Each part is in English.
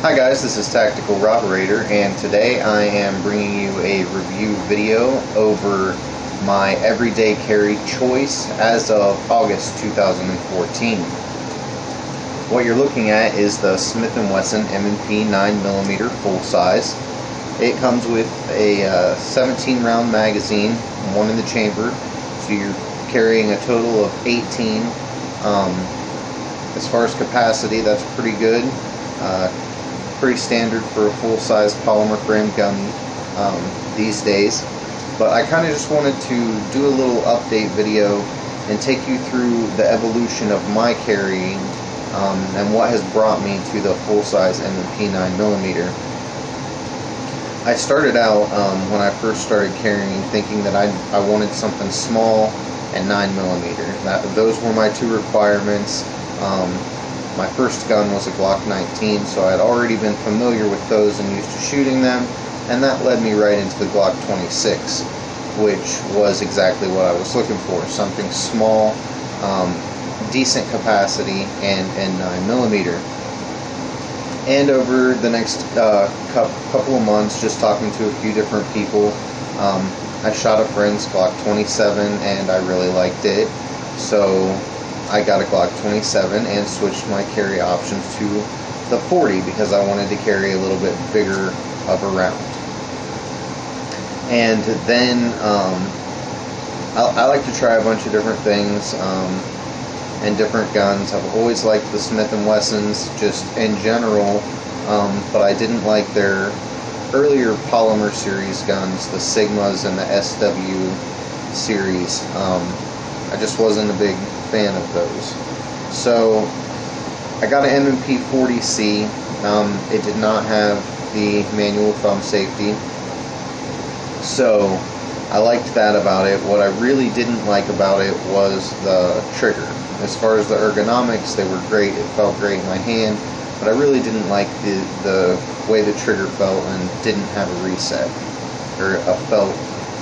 Hi guys, this is Tactical Roberator, and today I am bringing you a review video over my everyday carry choice as of August 2014. What you're looking at is the Smith & Wesson Mmp 9mm Full-Size. It comes with a 17 round magazine, one in the chamber, so you're carrying a total of 18. As far as capacity, that's pretty good. Pretty standard for a full-size polymer frame gun these days. But I kind of just wanted to do a little update video and take you through the evolution of my carrying and what has brought me to the full-size Mmp 9mm. I started out when I first started carrying thinking that I wanted something small and 9mm. Those were my two requirements. My first gun was a Glock 19, so I had already been familiar with those and used to shooting them, and that led me right into the Glock 26, which was exactly what I was looking for. Something small, decent capacity, and 9mm. And over the next couple of months, just talking to a few different people, I shot a friend's Glock 27 and I really liked it, so I got a Glock 27 and switched my carry options to the 40 because I wanted to carry a little bit bigger of a round. And then I like to try a bunch of different things and different guns. I've always liked the Smith & Wessons just in general, but I didn't like their earlier polymer series guns, the Sigmas and the SW series. I just wasn't a big fan of those. So I got an Mmp 40C. It did not have the manual thumb safety, so I liked that about it. What I really didn't like about it was the trigger. As far as the ergonomics, they were great. It felt great in my hand, but I really didn't like the way the trigger felt and didn't have a reset, or a felt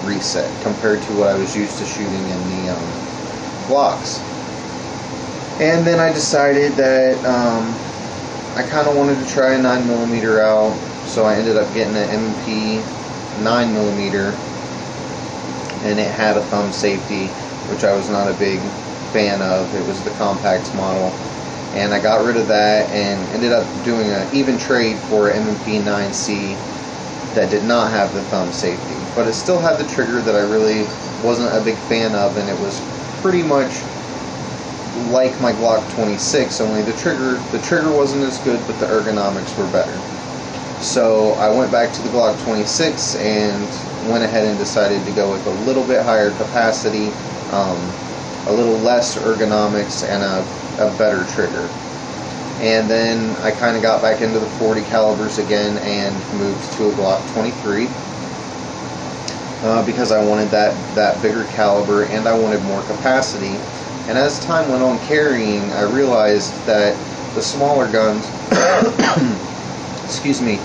reset, compared to what I was used to shooting in the Glocks. And then I decided that I kind of wanted to try a 9mm out, so I ended up getting an Mmp 9mm, and it had a thumb safety, which I was not a big fan of. It was the compact model, and I got rid of that and ended up doing an even trade for an Mmp 9C that did not have the thumb safety, but it still had the trigger that I really wasn't a big fan of, and it was pretty much like my Glock 26, only the trigger wasn't as good, but the ergonomics were better. So I went back to the Glock 26 and went ahead and decided to go with a little bit higher capacity, a little less ergonomics, and a better trigger. And then I kind of got back into the 40 calibers again and moved to a Glock 23 because I wanted that bigger caliber and I wanted more capacity. And as time went on carrying, I realized that the smaller guns, excuse me,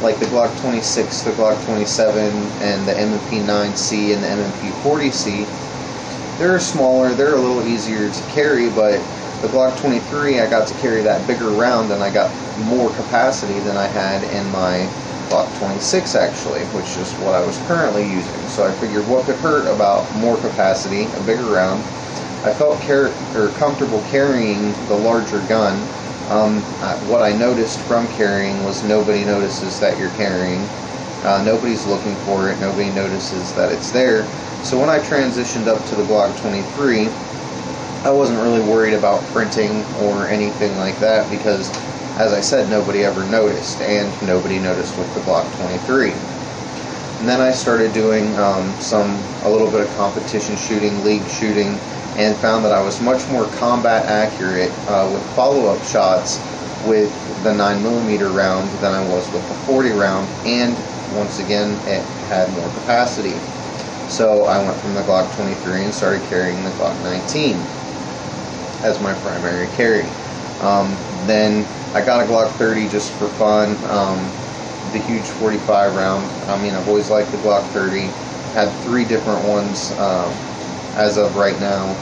like the Glock 26, the Glock 27, and the Mmp 9C and the Mmp 40C, they're smaller, they're a little easier to carry, but the Glock 23, I got to carry that bigger round and I got more capacity than I had in my Glock 26 actually, which is what I was currently using. So I figured what could hurt about more capacity, a bigger round. I felt comfortable carrying the larger gun. What I noticed from carrying was nobody notices that you're carrying. Nobody's looking for it. Nobody notices that it's there. So when I transitioned up to the Glock 23, I wasn't really worried about printing or anything like that because, as I said, nobody ever noticed, and nobody noticed with the Glock 23. And then I started doing a little bit of competition shooting, league shooting, and found that I was much more combat accurate with follow-up shots with the 9mm round than I was with the 40 round, and once again it had more capacity. So I went from the Glock 23 and started carrying the Glock 19 as my primary carry. Then I got a Glock 30 just for fun, the huge 45 round. I mean, I've always liked the Glock 30, had 3 different ones as of right now,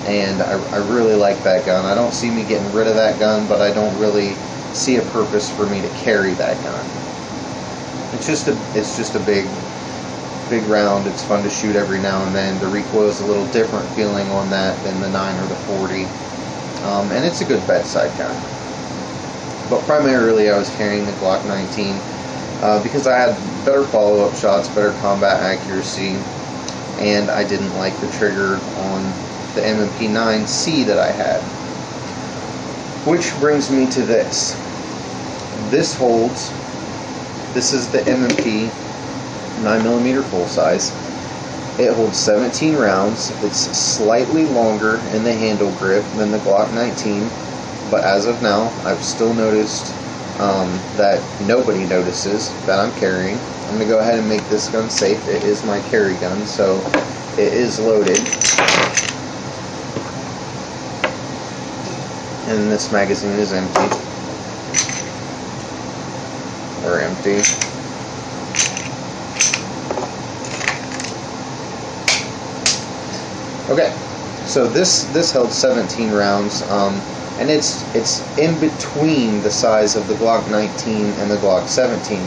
and I really like that gun. I don't see me getting rid of that gun, but I don't really see a purpose for me to carry that gun. It's just a big round. It's fun to shoot every now and then. The recoil is a little different feeling on that than the 9 or the 40, and it's a good bedside gun. But primarily I was carrying the Glock 19 because I had better follow-up shots, better combat accuracy, and I didn't like the trigger on the Mmp 9C that I had. Which brings me to this. This is the Mmp 9mm full-size. It holds 17 rounds. It's slightly longer in the handle grip than the Glock 19, but as of now, I've still noticed that nobody notices that I'm carrying. I'm going to go ahead and make this gun safe. It is my carry gun, so it is loaded. And this magazine is empty. Or empty. Okay, so this held 17 rounds, and it's in between the size of the Glock 19 and the Glock 17.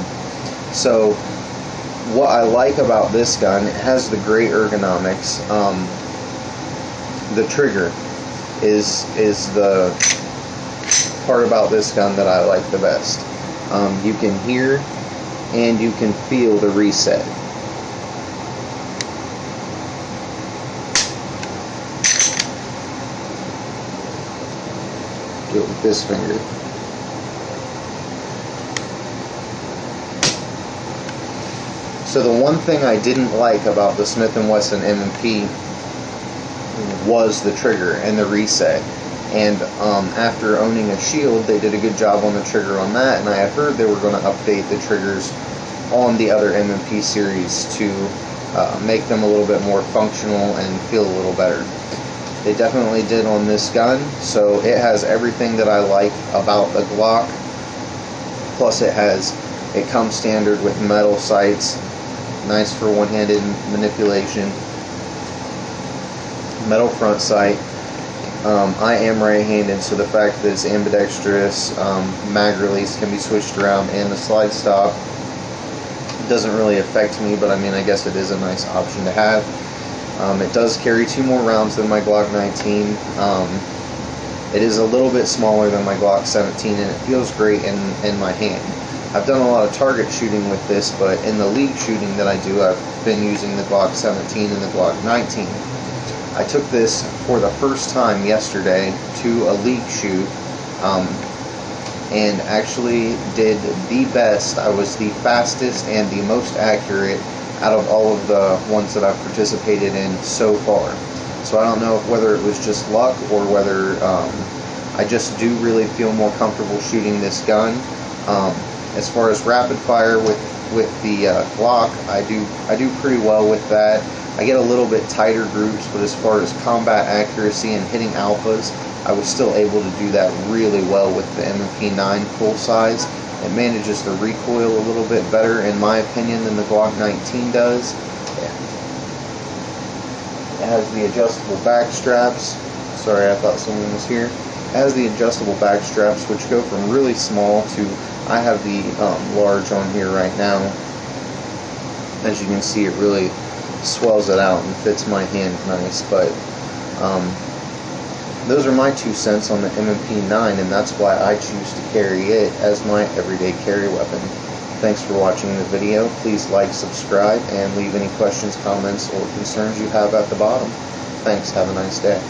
So what I like about this gun, it has the great ergonomics. The trigger is the part about this gun that I like the best. You can hear and you can feel the reset. Do it with this finger. So the one thing I didn't like about the Smith & Wesson M&P was the trigger and the reset. And after owning a Shield, they did a good job on the trigger on that, and I had heard they were going to update the triggers on the other M&P series to make them a little bit more functional and feel a little better. They definitely did on this gun, so it has everything that I like about the Glock, plus it comes standard with metal sights, nice for one-handed manipulation, metal front sight. I am right-handed, so the fact that it's ambidextrous, mag release can be switched around, and the slide stop doesn't really affect me, but I mean, I guess it is a nice option to have. It does carry 2 more rounds than my Glock 19. It is a little bit smaller than my Glock 17, and it feels great in my hand. I've done a lot of target shooting with this, but in the league shooting that I do, I've been using the Glock 17 and the Glock 19. I took this for the first time yesterday to a league shoot, and actually did the best. I was the fastest and the most accurate out of all of the ones that I've participated in so far. So I don't know whether it was just luck or whether I just do really feel more comfortable shooting this gun. As far as rapid fire with the Glock, I do pretty well with that. I get a little bit tighter groups, but as far as combat accuracy and hitting alphas, I was still able to do that really well with the Mmp 9 full-size. It manages the recoil a little bit better, in my opinion, than the Glock 19 does. It has the adjustable back straps. Sorry, I thought someone was here. It has the adjustable back straps, which go from really small to, I have the large on here right now. As you can see, it really swells it out and fits my hand nice. But those are my 2 cents on the Mmp 9, and that's why I choose to carry it as my everyday carry weapon. Thanks for watching the video. Please like, subscribe, and leave any questions, comments, or concerns you have at the bottom. Thanks. Have a nice day.